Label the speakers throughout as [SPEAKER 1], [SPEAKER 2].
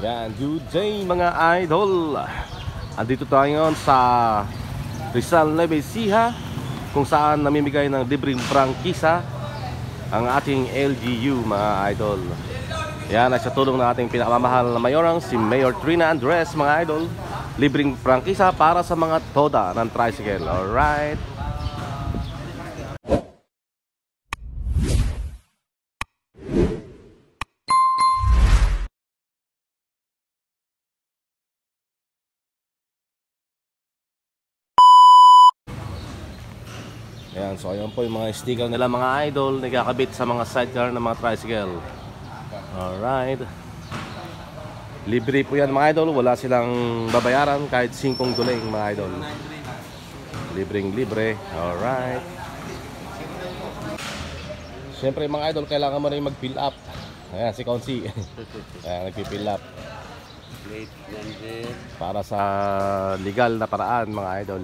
[SPEAKER 1] Yan, good day mga idol. Andito tayo ngayon sa Rizal Nueva Ecija, kung saan namimigay ng libreng prangkisa ang ating LGU mga idol. Yan ay sa tulong ng ating pinakamamahal na mayorang si Mayor Trina Andres mga idol. Libreng prangkisa para sa mga toda ng tricycle. Alright. Ayan, so ayun po yung mga sticker nila mga idol, nagkakabit sa mga sidecar ng mga tricycle. Alright. Libre po yan mga idol, wala silang babayaran kahit 5 duling mga idol. Libreng libre. Alright. Siyempre mga idol, kailangan mo rin mag-fill up. Ayan, si Consi. Ayan, nag-fill up para sa legal na paraan mga idol.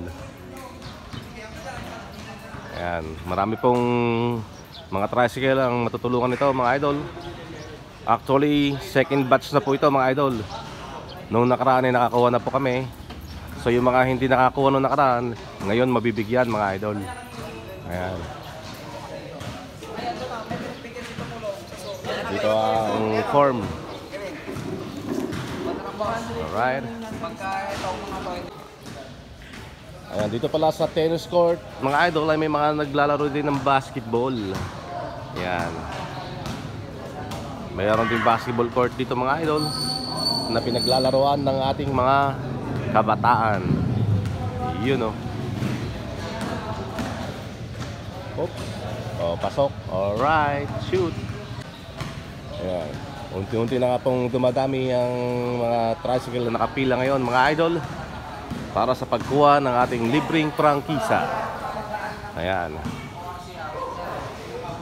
[SPEAKER 1] Ayan, marami pong mga tricycle ang matutulungan nito mga idol. Actually, second batch na po ito mga idol. Nung nakaraan ay nakakuha na po kami. So yung mga hindi nakakuha nung nakaraan, ngayon mabibigyan mga idol. Ayan. Dito ang form. Alright. Ayan, dito pala sa tennis court mga idol ay may mga naglalaro din ng basketball. Ayan. Mayroon din basketball court dito mga idol na pinaglalaroan ng ating mga kabataan. Yun o. Oops. Oh, pasok. Alright, shoot. Ayan. Unti-unti na nga pong dumadami ang mga tricycle na nakapila ngayon mga idol para sa pagkuha ng ating libreng prangkisa. Ayan.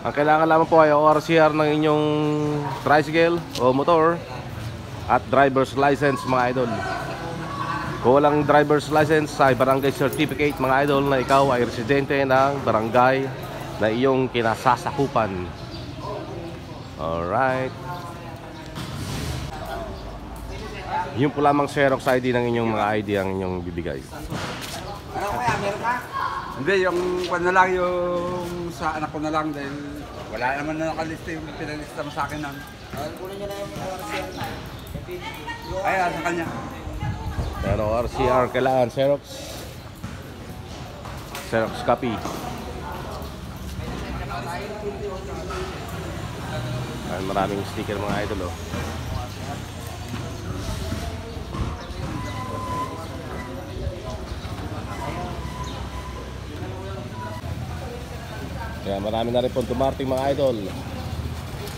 [SPEAKER 1] Ang kailangan lamang po ay ORCR ng inyong tricycle o motor at driver's license mga idol. Kung walang driver's license ay barangay certificate mga idol na ikaw ay residente ng barangay na iyong kinasasakupan. Alright. Yung po lamang Xerox ID ng inyong mga ID ang inyong bibigay.
[SPEAKER 2] Ano kaya, meron ka? Hindi, yung na lang yung sa anak ko na lang dahil wala naman na nakalista yung pinalista mo sa akin nun. Kunin nyo na yung RCR na. Ay, sa kanya.
[SPEAKER 1] Pero RCR kailangan, Xerox. Xerox copy. Ay, maraming sticker mga idol oh. Kaya marami na rin po dumarting mga idol.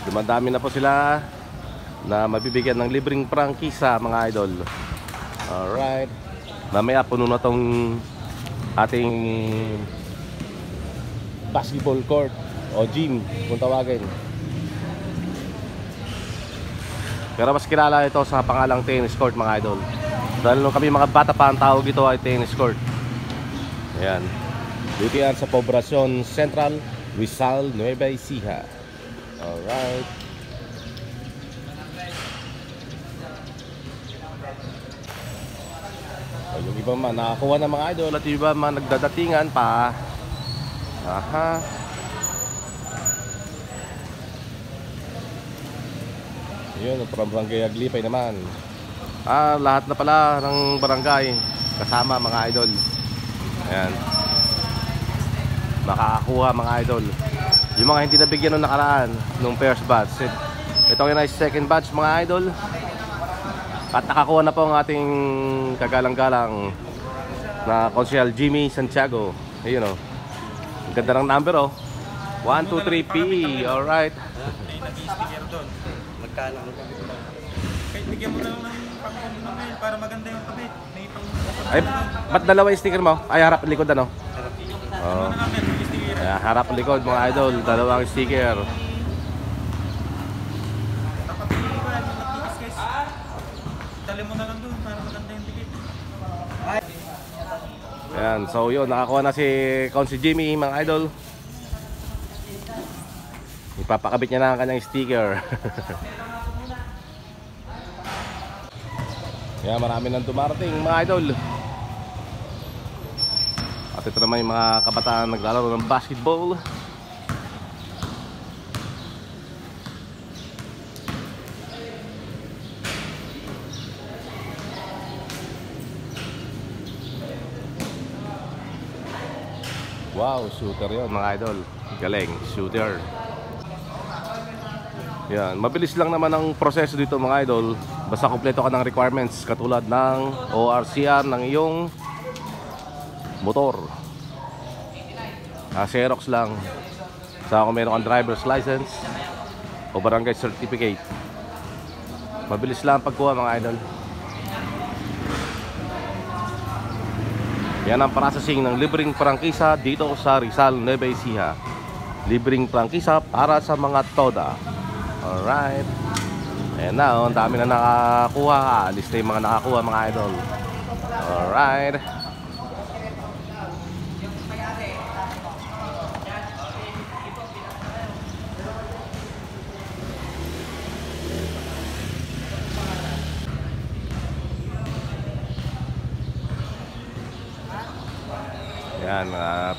[SPEAKER 1] Dumadami na po sila na mabibigyan ng libreng prangkisa mga idol. Alright. Mamaya puno na tong ating basketball court o gym kung tawagin. Pero mas kilala ito sa pangalang tennis court mga idol. Dahil nung kami mga bata pa ang tawag ito ay tennis court. Ayan. Dito yan sa Poblacion Central, Rizal Nueva Ecija. Alright. Yung iba man nakakuha ng mga idol at yung iba man nagdadatingan pa. Aha. Yun, from Barangay Aglipay naman. Lahat na pala ng barangay kasama mga idol. Ayan. Makakakuha mga idol. Yung mga hindi nabigyan nung nakaraan nung first batch, ito yung nice second batch mga idol. At nakakuha na po ang ating kagalang-galang na Konsehal Jimmy Santiago. Ayun o. Ang ganda ng number o. 123P. Alright.
[SPEAKER 3] May nag-sticker doon. Magkano? Kahit bigyan mo na lang ng pang-mail para maganda yung kabit. May pang-mail.
[SPEAKER 1] Ay, ba't dalawa yung sticker mo? Ay, harap at likod ano? Oo. Harap at likod mga idol. Dalawang sticker.
[SPEAKER 3] Tali mo na lang doon para maganda yung ticket.
[SPEAKER 1] Ayan, so yun, nakakuha na si Consi Jimmy mga idol. Ipapakabit niya na ang kanyang sticker. Kaya marami nang dumarating mga idol. At ito naman yung mga kabataan naglalaro ng basketball. Wow, shooter yun mga idol. Galing, shooter. Yan, mabilis lang naman ang proseso dito mga idol. Basta kumpleto ka ng requirements katulad ng ORCR ng iyong motor. Xerox lang. Saka kung meron kang driver's license o barangay certificate. Mabilis lang pagkuha mga idol. Yan ang processing ng libreng prangkisa dito sa Rizal, Nueva Ecija. Libreng prangkisa para sa mga toda. Alright. Ayan na, ang dami na nakakuha. Alis na yung mga nakakuha mga idol. Alright. Yan,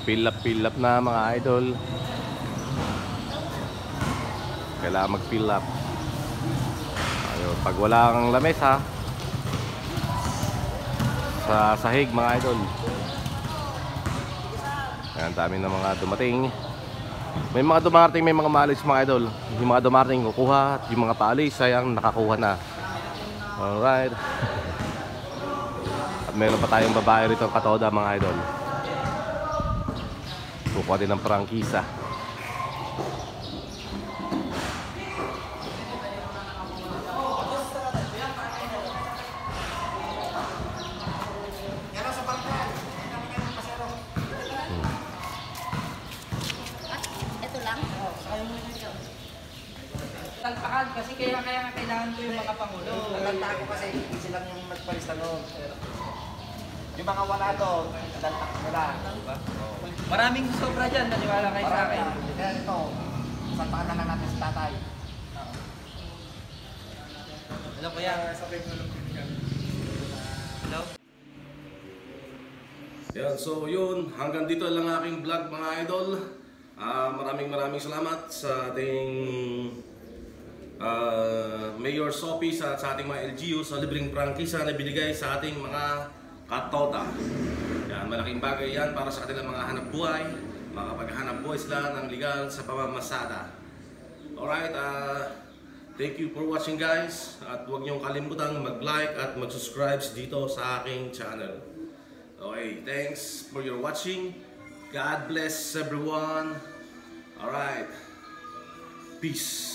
[SPEAKER 1] fill up na mga idol. Kailangan mag-fill up. Ayun, pag walang lamesa sa sahig mga idol. Yan, dami na mga dumating. May mga dumarating, may mga maalis mga idol. Yung mga dumarating kukuha at yung mga paalis sayang nakakuha na. Alright. At meron pa tayong babae rito katoda mga idol. Kukuha din ng prangkisa.
[SPEAKER 4] Talpakan kasi kaya kailangan ko yung mga pangulo.
[SPEAKER 5] Nalanta ko kasi sila yung magpalis na noon. Yung mga wala doon, nalanta ko nila.
[SPEAKER 4] Maraming sobra dyan, naniwala kayo sa akin.
[SPEAKER 5] Kaya ito, salpakan na lang natin sa tatay.
[SPEAKER 4] Alam ko yan. Hello?
[SPEAKER 1] Yan, so yun, hanggang dito lang aking vlog mga idol. Maraming salamat sa ating Mayor Sophie sa ating mga LGU sa libreng prangkisa na binigay sa ating mga katoda. Yan, malaking bagay yan para sa kanilang mga hanap buhay, makapaghanap buhay sila ng legal sa pamamasada. Alright, thank you for watching guys, at huwag niyong kalimutang mag-like at mag-subscribe dito sa aking channel. Okay, thanks for your watching. God bless everyone. Alright, peace.